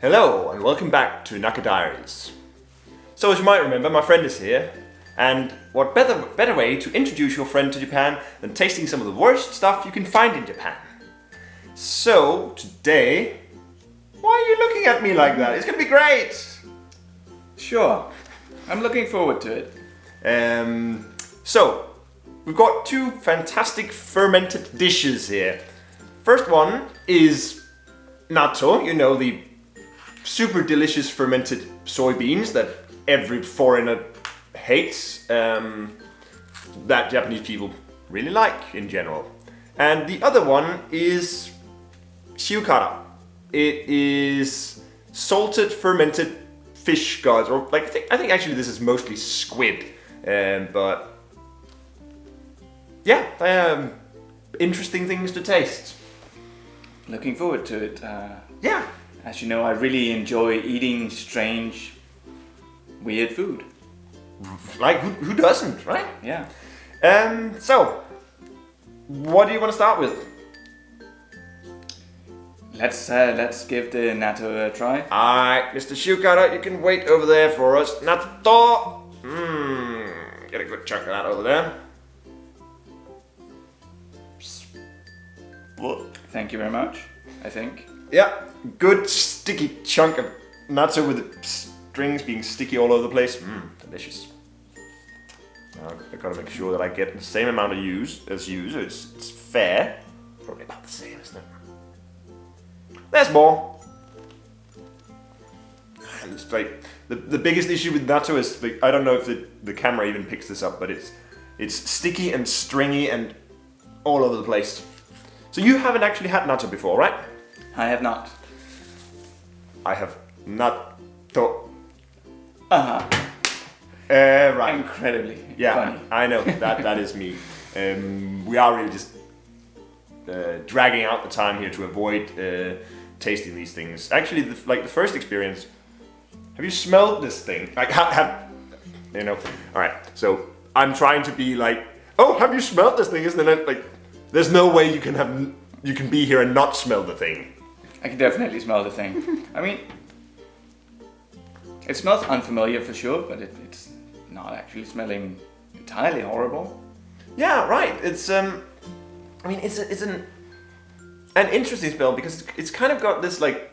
Hello and welcome back to Naka Diaries. So as you might remember, my friend is here, and what better way to introduce your friend to Japan than tasting some of the worst stuff you can find in Japan. So today, why are you looking at me like that? It's gonna be great! Sure, I'm looking forward to it. So we've got two fantastic fermented dishes here. First one is natto, you know, the super delicious fermented soybeans that every foreigner hates, that Japanese people really like in general. And the other one is shiukara. It is salted fermented fish guts, or like I think actually this is mostly squid, but yeah, interesting things to taste. Looking forward to it. Yeah. As you know, I really enjoy eating strange, weird food. Like, who doesn't, right? Yeah. So, what do you want to start with? Let's give the natto a try. Alright, Mr. Shukara, you can wait over there for us. Natto! Get a good chunk of that over there. Thank you very much, I think. Yeah, good sticky chunk of natto with the strings being sticky all over the place. Delicious. Now, I've got to make sure that I get the same amount of as you, so it's fair. Probably about the same, isn't it? There's more. And it's like the biggest issue with natto is like, I don't know if the camera even picks this up, but it's sticky and stringy and all over the place. So you haven't actually had natto before, right? I have not. I have natto. Uh-huh. Right. Incredibly Yeah, funny. I know that is me. We are really just dragging out the time here to avoid tasting these things. Actually, the first experience. Have you smelled this thing? Like, you know? All right. So I'm trying to be like, oh, have you smelled this thing? Isn't it like? There's no way you can be here and not smell the thing. I can definitely smell the thing. I mean, it smells unfamiliar for sure, but it's not actually smelling entirely horrible. Yeah, right. It's I mean, it's an interesting smell because it's kind of got this like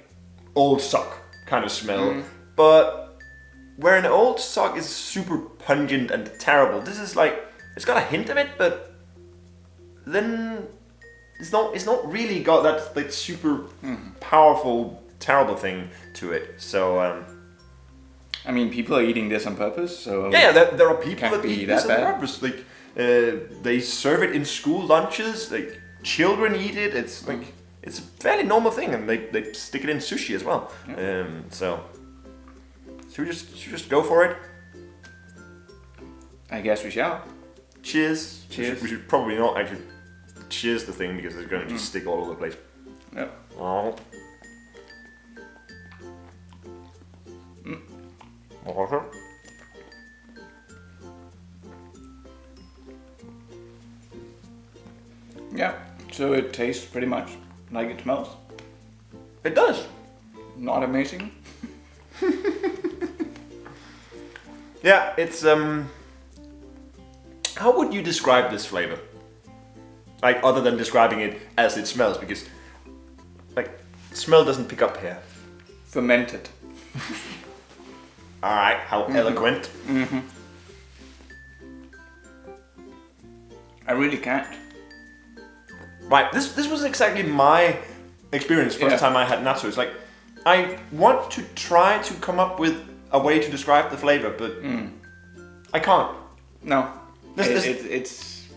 old sock kind of smell, but where an old sock is super pungent and terrible, this is like it's got a hint of it, but then it's not really got that like super powerful terrible thing to it. So I mean, people are eating this on purpose, so yeah, there are people can't that be eat that this on bad. purpose. Like they serve it in school lunches. Like children eat it. It's like it's a fairly normal thing, and they stick it in sushi as well. Yeah. So should we just go for it? I guess we shall. Cheers. Cheers. We should probably not actually cheers the thing because it's going to just stick all over the place. Yep. Oh. Awesome. Yeah. So it tastes pretty much like it smells. It does. Not amazing. Yeah, it's how would you describe this flavor? Like other than describing it as it smells, because like smell doesn't pick up here. Fermented. All right, how eloquent. I really can't. Right, this was exactly my experience first time I had natto. It's like I want to try to come up with a way to describe the flavor, but I can't. No. This- It's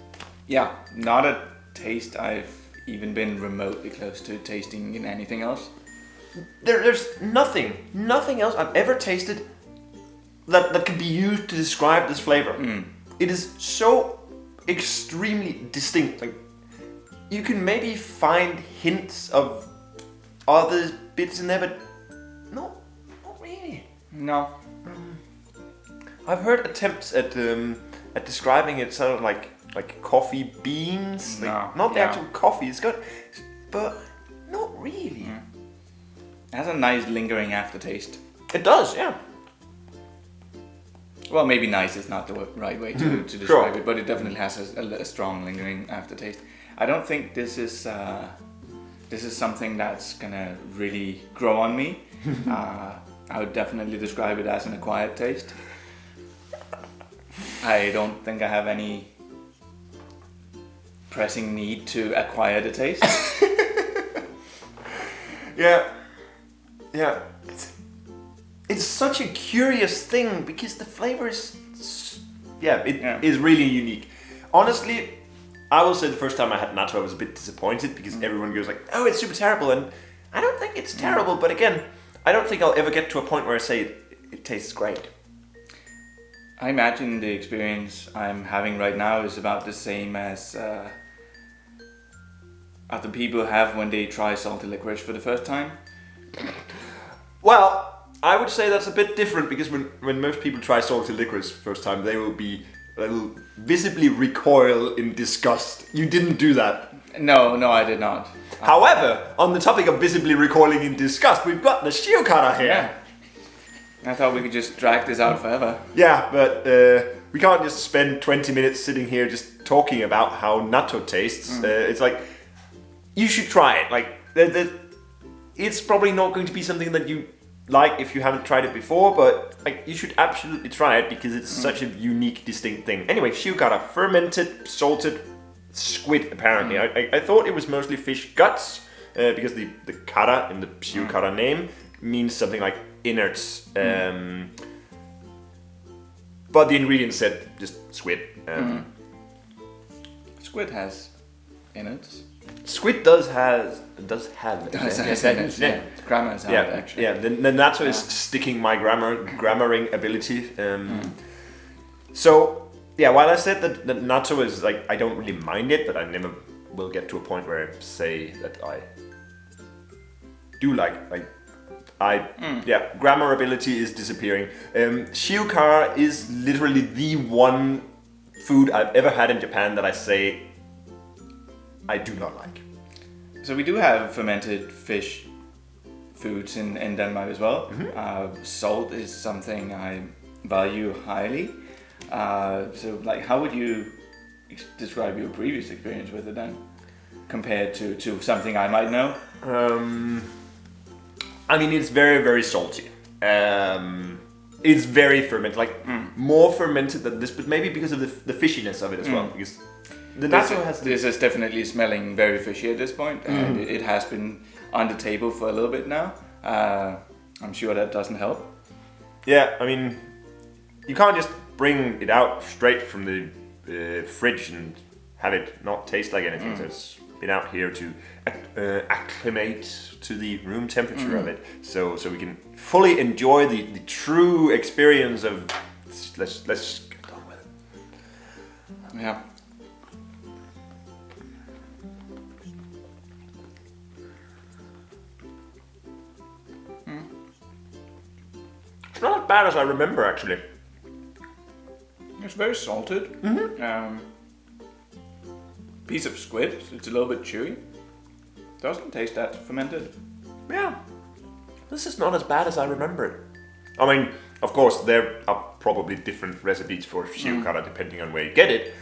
yeah, not a taste I've even been remotely close to tasting in anything else. There's nothing else I've ever tasted that can be used to describe this flavor. It is so extremely distinct. Like you can maybe find hints of other bits in there, but not really. No. I've heard attempts at describing it sort of like coffee beans. Like, No, not the yeah. actual coffee. It's got, but not really. It has a nice lingering aftertaste. It does, yeah. Well, maybe nice is not the right way to describe it, but it definitely has a strong lingering aftertaste. I don't think this is something that's gonna really grow on me. I would definitely describe it as an acquired taste. I don't think I have any pressing need to acquire the taste. Yeah. It's such a curious thing because the flavor is, is really unique. Honestly, I will say the first time I had natto, I was a bit disappointed because everyone goes like, "Oh, it's super terrible," and I don't think it's terrible. But again, I don't think I'll ever get to a point where I say it tastes great. I imagine the experience I'm having right now is about the same as other people have when they try salty licorice for the first time. Well, I would say that's a bit different because when most people try salty licorice first time, they will visibly recoil in disgust. You didn't do that. No, I did not. However, on the topic of visibly recoiling in disgust, we've got the shiokara here. Yeah. I thought we could just drag this out forever. Yeah, but we can't just spend 20 minutes sitting here just talking about how natto tastes. It's like, you should try it. Like, it's probably not going to be something that you like if you haven't tried it before, but like, you should absolutely try it because it's such a unique, distinct thing. Anyway, shiokara, fermented, salted squid, apparently. I thought it was mostly fish guts because the kara in the shiokara name means something like innards. But the ingredients said just squid. Squid has innards. Squid does have innards, yeah. Grammar is hard, actually. Yeah, the natto is sticking my grammaring ability. So, yeah, while I said that the natto is like, I don't really mind it, but I never will get to a point where I say that I do grammar ability is disappearing. Shiokara is literally the one food I've ever had in Japan that I say I do not like. So we do have fermented fish foods in Denmark as well. Salt is something I value highly. So like, how would you describe your previous experience with it then, compared to something I might know? I mean, it's very, very salty. It's very fermented, more fermented than this, but maybe because of the fishiness of it as well. Because the natto has this is definitely smelling very fishy at this point, and it has been on the table for a little bit now. I'm sure that doesn't help. Yeah, I mean, you can't just bring it out straight from the fridge and have it not taste like anything. So it's been out here to acclimate to the room temperature of it, so we can fully enjoy the true experience of. Let's get on with it. Yeah. It's not as bad as I remember, actually. It's very salted. Piece of squid. It's a little bit chewy. Doesn't taste that fermented. Yeah, this is not as bad as I remember it. I mean, of course, there are probably different recipes for shiokara depending on where you get it.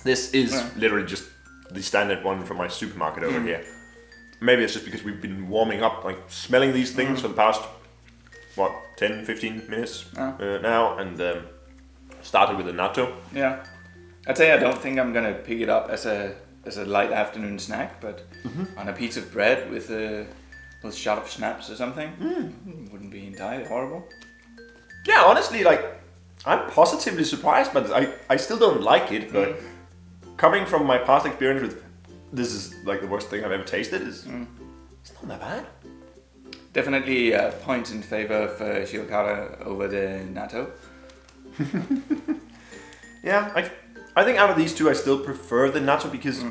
This is literally just the standard one from my supermarket over here. Maybe it's just because we've been warming up, like smelling these things for the past, 10, 15 minutes now, and started with the natto. Yeah. I'd say I don't think I'm gonna pick it up as a light afternoon snack, but on a piece of bread with a little shot of schnapps or something, wouldn't be entirely horrible. Yeah, honestly, I'm positively surprised, but I still don't like it. But coming from my past experience with this is like the worst thing I've ever tasted, it's not that bad. Definitely points in favor of shiokara over the natto. Yeah, I think out of these two, I still prefer the natto because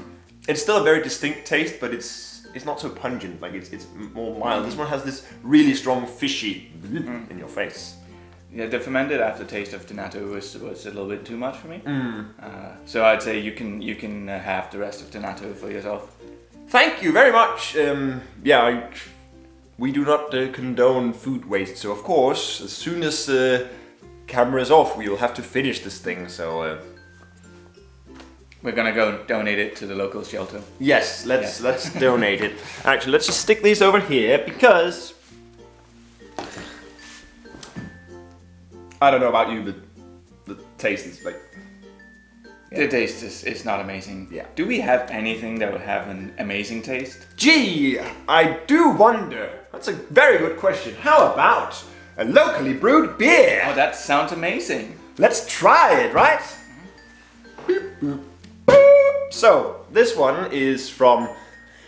it's still a very distinct taste, but it's not so pungent. Like it's more mild. This one has this really strong fishy in your face. Yeah, the fermented aftertaste of the natto was a little bit too much for me. So I'd say you can have the rest of the natto for yourself. Thank you very much. we do not condone food waste. So of course, as soon as camera is off, we will have to finish this thing. So we're gonna go donate it to the local shelter. yes, let's donate it. Actually, let's just stick these over here because I don't know about you, but the taste is like. The taste is not amazing. Yeah. Do we have anything that would have an amazing taste? Gee, I do wonder. That's a very good question. How about a locally brewed beer? Oh, that sounds amazing. Let's try it, right? So, this one is from...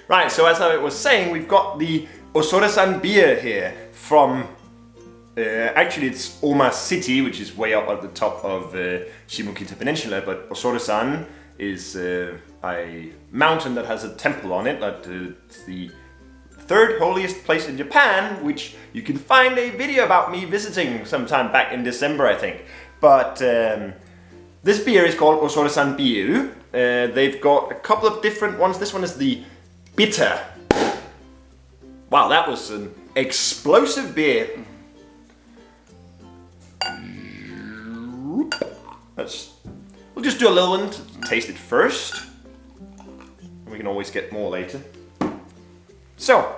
Right, so as I was saying, we've got the Osoresan beer here from... actually, it's Oma City, which is way up at the top of Shimokinta Peninsula, but Osoresan is a mountain that has a temple on it. It's the third holiest place in Japan, which you can find a video about me visiting sometime back in December, I think. But this beer is called Osoresan Biru. They've got a couple of different ones. This one is the bitter. Wow, that was an explosive beer. We'll just do a little one to taste it first. We can always get more later. So.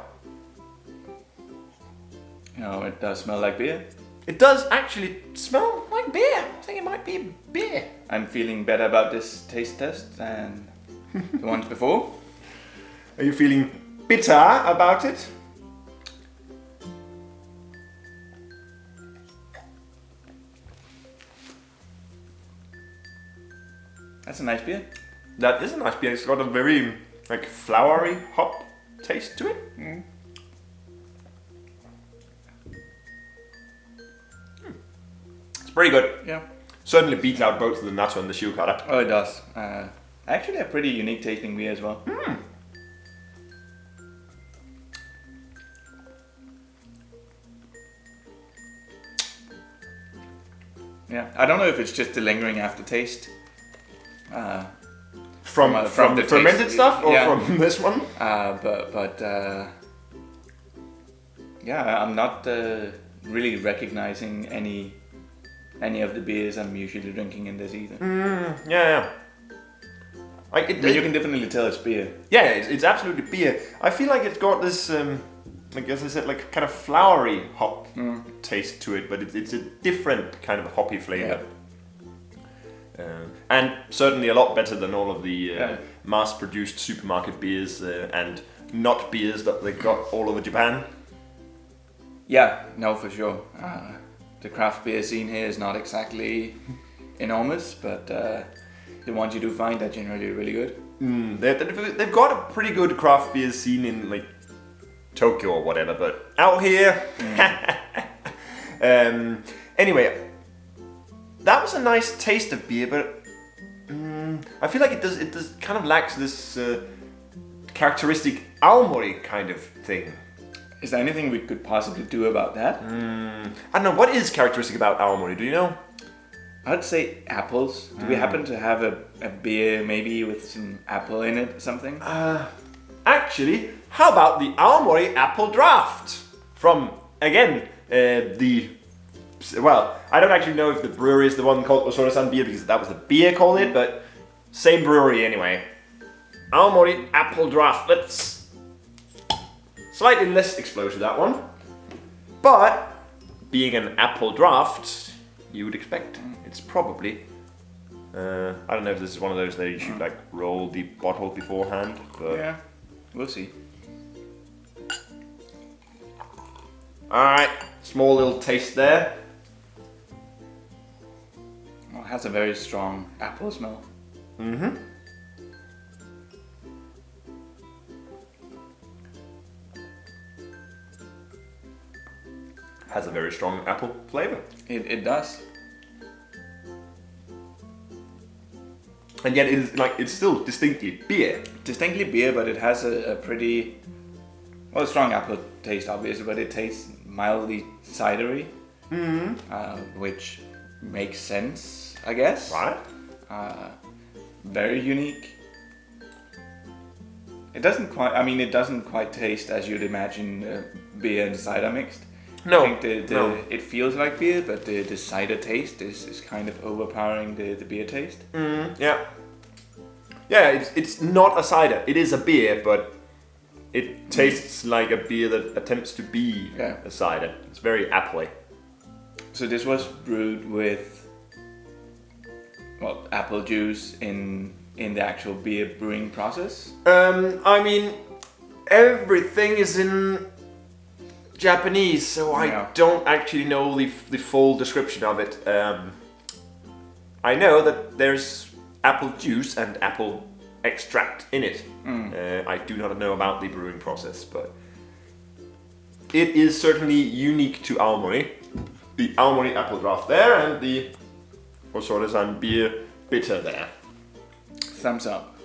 Oh, it does smell like beer. It does actually smell like beer. I think it might be beer. I'm feeling better about this taste test than the ones before. Are you feeling bitter about it? That's a nice beer. That is a nice beer. It's got a very like flowery hop taste to it. It's pretty good. Yeah. Certainly beats out both the natto and the shiokara. Oh, it does. Actually, a pretty unique tasting beer as well. Yeah, I don't know if it's just the lingering aftertaste. From the the fermented taste. stuff or Yeah. from this one? Yeah, I'm not really recognizing any of the beers I'm usually drinking in this either. Yeah. But you can definitely tell it's beer. Yeah, it's absolutely beer. I feel like it's got this, like as I said, like kind of flowery hop taste to it, but it's a different kind of hoppy flavor. And certainly a lot better than all of the mass-produced supermarket beers and not beers that they got all over Japan. Yeah, no, for sure. The craft beer scene here is not exactly enormous, but the ones you do find are generally really good. They've got a pretty good craft beer scene in like Tokyo or whatever, but out here... anyway, that was a nice taste of beer, but I feel like it does kind of lacks this characteristic Aomori kind of thing. Is there anything we could possibly do about that? I don't know, what is characteristic about Aomori, do you know? I'd say apples. Do we happen to have a beer maybe with some apple in it or something? Actually, how about the Aomori Apple Draft? From, again, well, I don't actually know if the brewery is the one called Osoresan Beer because that was the beer called it, but same brewery anyway. Aomori Apple Draft. Let's... Slightly less explosive, that one. But, being an apple draft, you would expect it's probably... I don't know if this is one of those that you should like roll the bottle beforehand, but... Yeah, we'll see. Alright, small little taste there. Well, it has a very strong apple smell. Has a very strong apple flavor. It does. And yet it's still distinctly beer. Distinctly beer, but it has a pretty... Well, strong apple taste, obviously, but it tastes mildly cidery. Which makes sense, I guess. Right? Very unique. It doesn't quite taste as you'd imagine beer and cider mixed. No, I think it feels like beer, but the cider taste is kind of overpowering the beer taste. Yeah. Yeah, it's not a cider. It is a beer, but it tastes like a beer that attempts to be a cider. It's very appley. So this was brewed with, well, apple juice in the actual beer brewing process? I mean, everything is in Japanese, so I don't actually know the full description of it. I know that there's apple juice and apple extract in it. I do not know about the brewing process, but it is certainly unique to Aomori. The Aomori apple draft there, and the Osoresan beer bitter there. Thumbs up.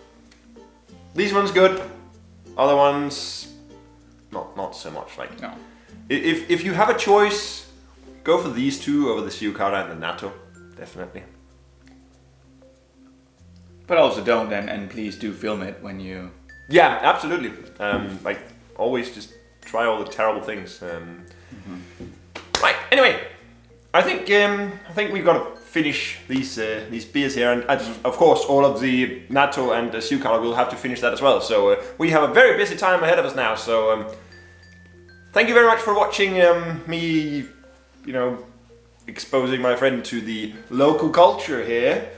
These ones good. Other ones, not so much. Like, no. If you have a choice, go for these two over the Shiokara and the Natto, definitely. But also don't, and please do film it when you... Yeah, absolutely. Like, always just try all the terrible things. Right, anyway, I think we've got to finish these beers here, and of course all of the Natto and the Shiokara will have to finish that as well. So we have a very busy time ahead of us now. So thank you very much for watching me, exposing my friend to the local culture here,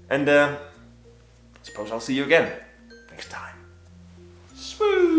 and I suppose I'll see you again next time. Swoosh!